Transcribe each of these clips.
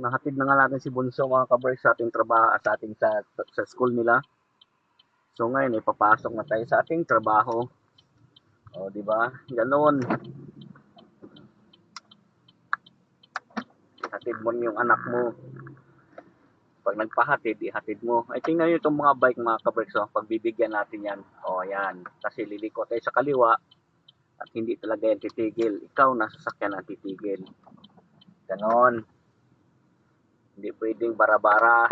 nahatid na nga natin si Bunso mga kabrek sa ating trabaho, sa school nila. So ngayon ipapasok na tayo sa ating trabaho. O di ba? Ganoon. Hatid mo yung anak mo. Pag nagpahatid, ihatid mo. Ay tingnan niyo itong mga bike mga kabrek. So pagbibigyan natin yan. O yan. Kasi liliko tayo sa kaliwa at hindi talaga yan titigil. Ikaw nasa sasakyan ang titigil. Ganon. Hindi pwedeng bara-bara.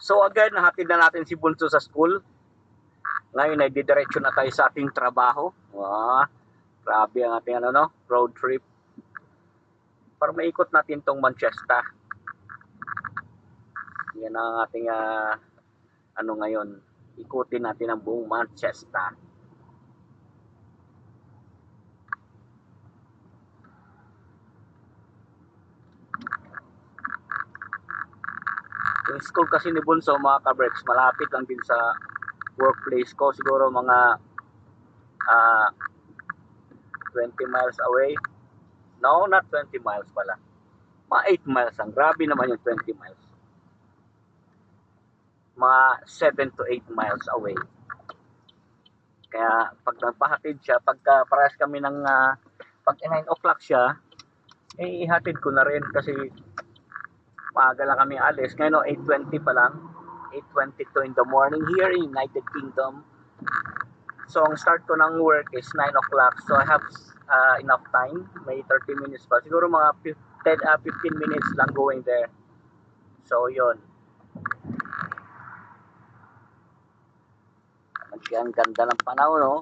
So again, nahatid na natin si Bunso sa school. Ngayon ay didiretso na tayo sa ating trabaho. Grabe ang ating road trip. Para maikot natin tong Manchester. Yan ang ating ngayon. Ikutin natin ang buong Manchester. Yung school kasi ni Bunso mga kabreks, malapit lang din sa workplace ko. Siguro mga 20 miles away. No, not 20 miles pala. Mga 8 miles ang. Grabe naman yung 20 miles. Mga 7 to 8 miles away. Kaya pag nagpahatid siya, pagka parehas kami ng pag 9 o'clock siya, ihatid ko na rin kasi maaga lang kami alis. Ngayon 8:20 pa lang. 8:22 in the morning here in United Kingdom. So ang start ko ng work is 9 o'clock. So I have enough time. May 30 minutes pa. Siguro mga 15 minutes lang going there. So yun. Ang ganda ng panahon, no?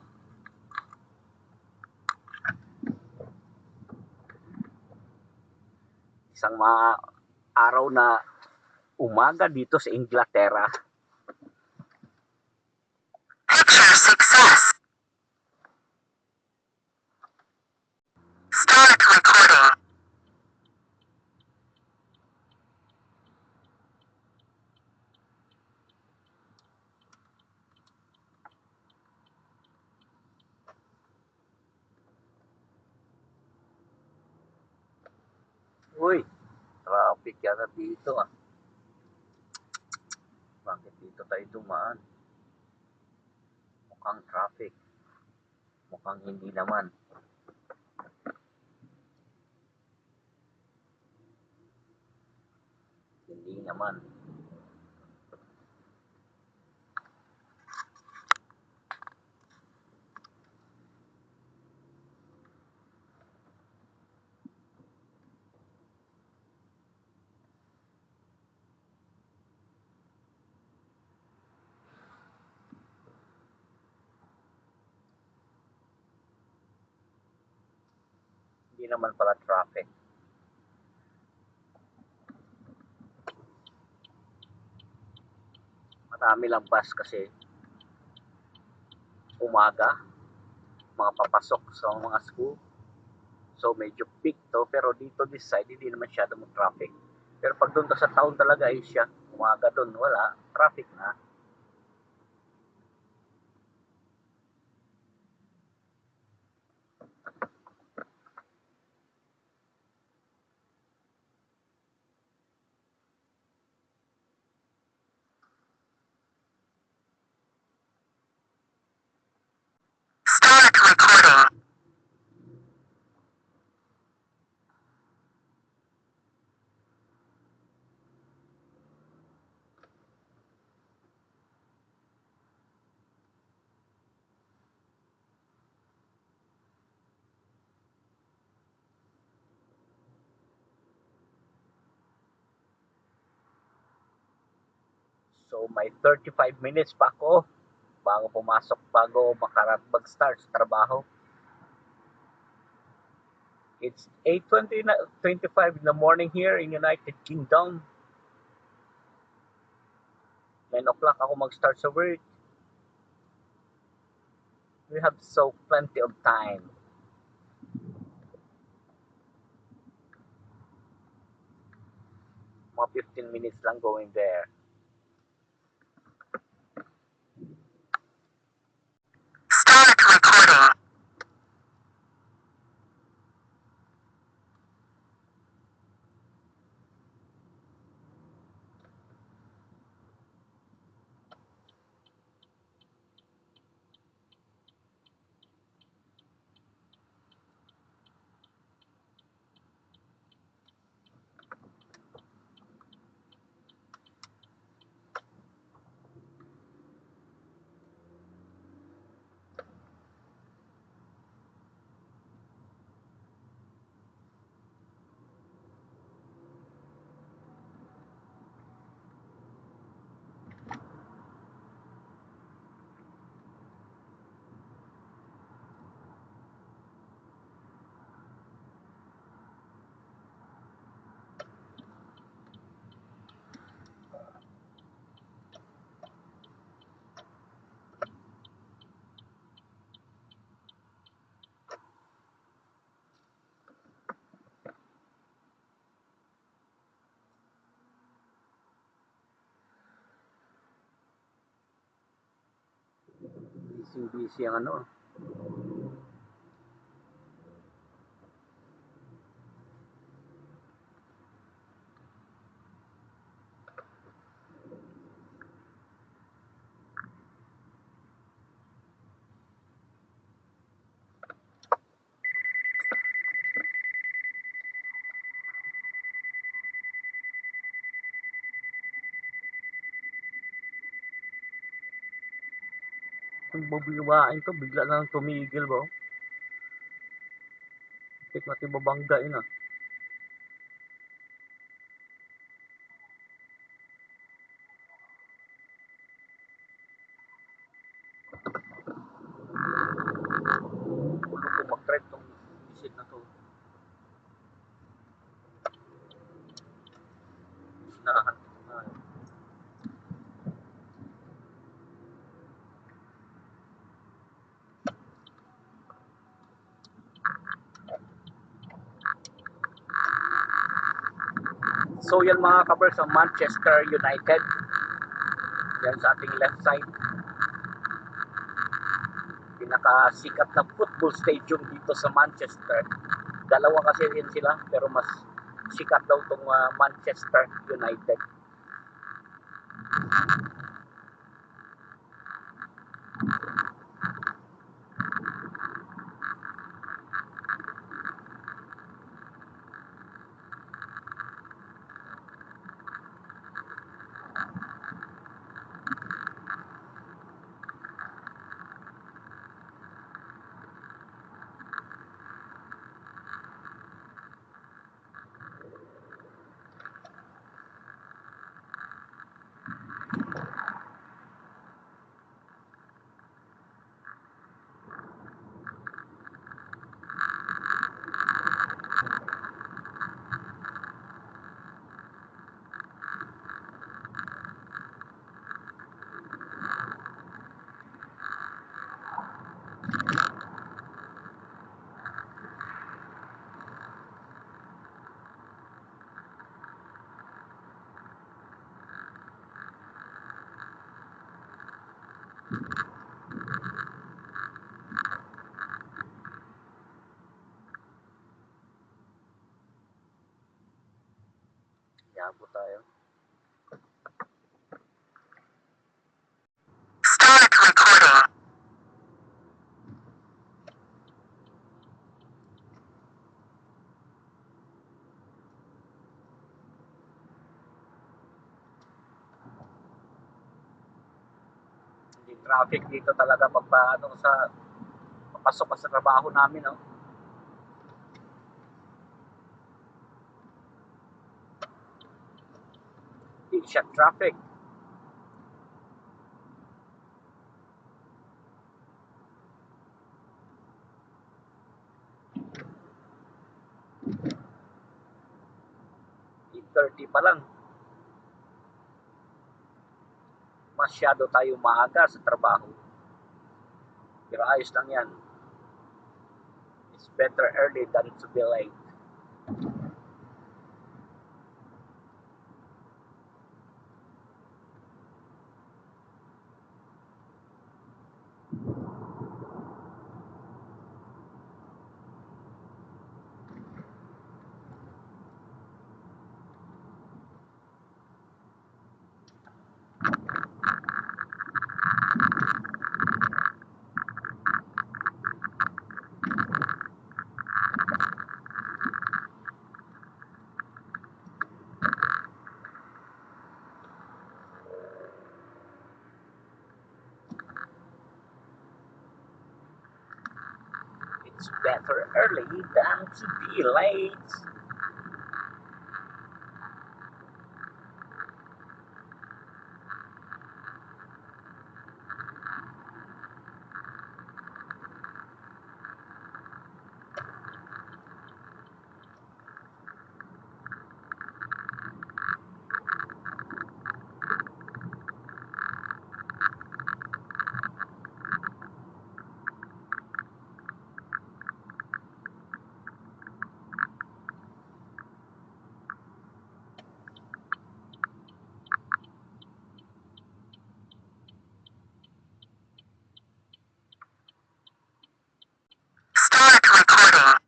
Isang mga araw na umaga dito sa Inglaterra. Picture success. Start recording. Uy, traffic yata dito ah. Bakit dito tayo dumaan? Mukhang traffic. Mukhang hindi naman. Hindi naman. Hindi naman pala traffic. Marami lang bus kasi umaga, mga papasok sa mga school. So medyo peak to, pero dito this side hindi naman masyadong traffic. Pero pag doon sa town talaga ay siya, umaga doon wala, traffic na. Start recording. So may 35 minutes pa ako bago mag-start sa trabaho. It's 8:25 in the morning here in United Kingdom. 9 o'clock ako mag-start sa work. We have so plenty of time. 15 minutes lang going there. Start recording. Busy ang ano. Kung babiwain to, bigla na lang tumigil ba? Tik natin babanggain ah. Kung mag-trend tong visit na to. Sinahan ko na. So yan mga kabers sa Manchester United. Yan sa ating left side. Pinakasikat na football stadium dito sa Manchester. Dalawa kasi rin sila pero mas sikat daw itong Manchester United. Yabo tayo. Start recording. Hindi traffic dito talaga pagpaano sa papasok ka sa trabaho namin, no? Hindi siya traffic. .30 pa lang. Masyado tayo maaga sa trabaho. Pero ayos lang yan. It's better early than to be late. better early than to be late. Start recording.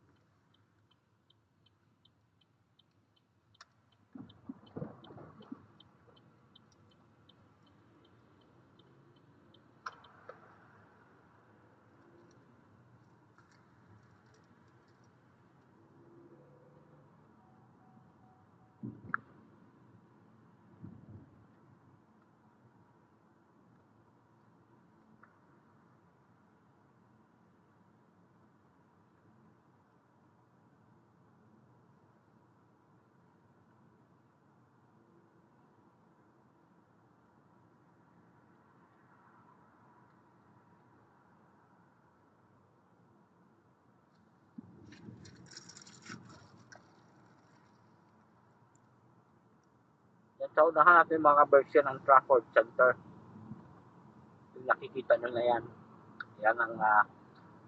Yan sa unahan natin mga version ng Trafford Center. Yung nakikita nyo na yan. Yan ang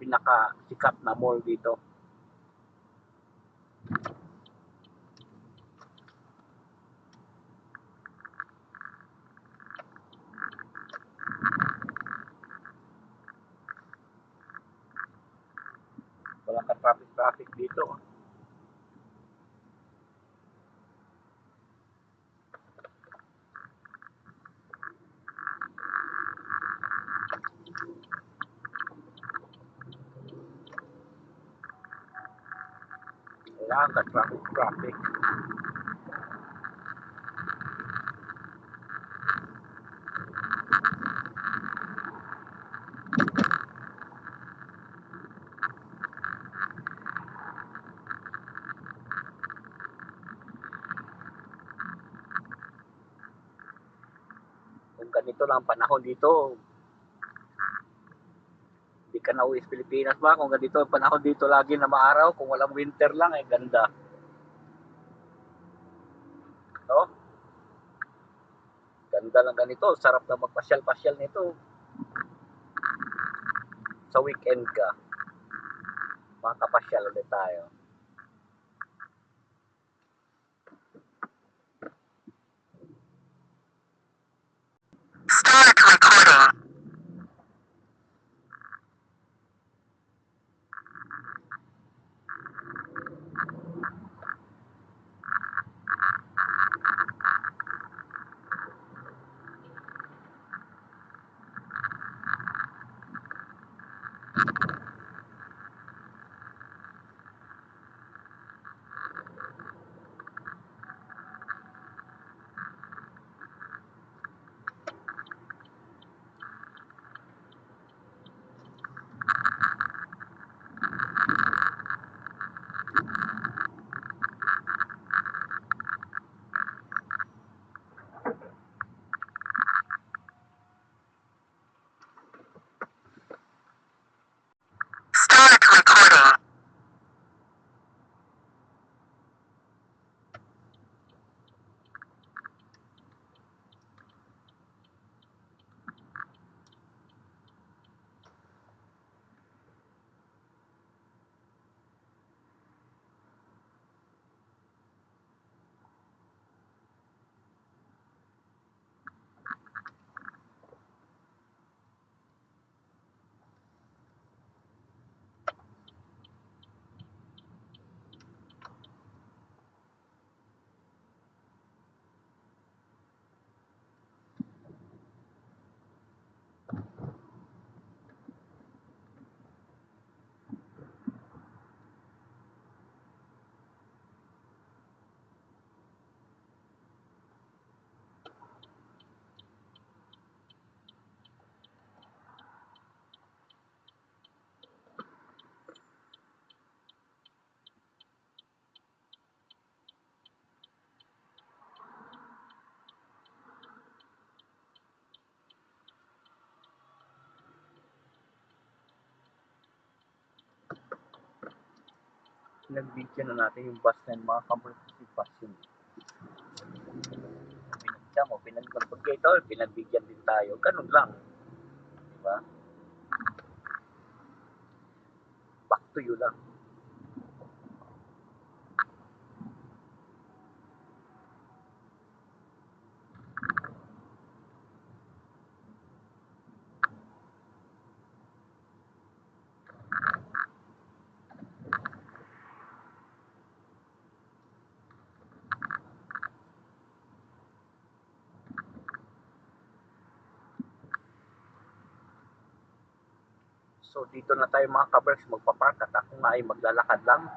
pinaka-sikat na mall dito. Walang ka-traffic dito. Wala ka-traffic. Kung ganito lang panahon dito, hindi ka na uwi sa Pilipinas ba? Kung ganito ang panahon dito lagi na maaraw, kung walang winter lang, ay ganda. No? Ganda lang ganito, sarap na magpasyal-pasyal nito. Sa weekend ka, makapasyal ulit tayo. Start recording. Pinagbigyan na natin yung bus na mga comprehensive bus yun. Pinagsa mo, pinagpagpag ito, pinagbigyan din tayo. Ganun lang. Diba? Back to you lang. So dito na tayo mga kabreks magpapark at ako nga ay maglalakad lang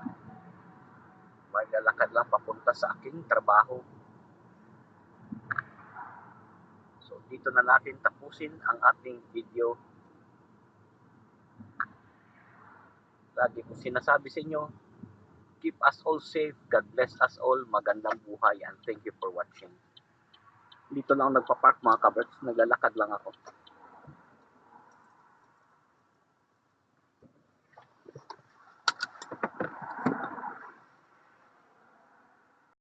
papunta sa aking trabaho. So dito na natin tapusin ang ating video. Lagi ko sinasabi sa inyo, keep us all safe, God bless us all, magandang buhay, and thank you for watching. Dito lang nagpapark mga kabreks, naglalakad lang ako.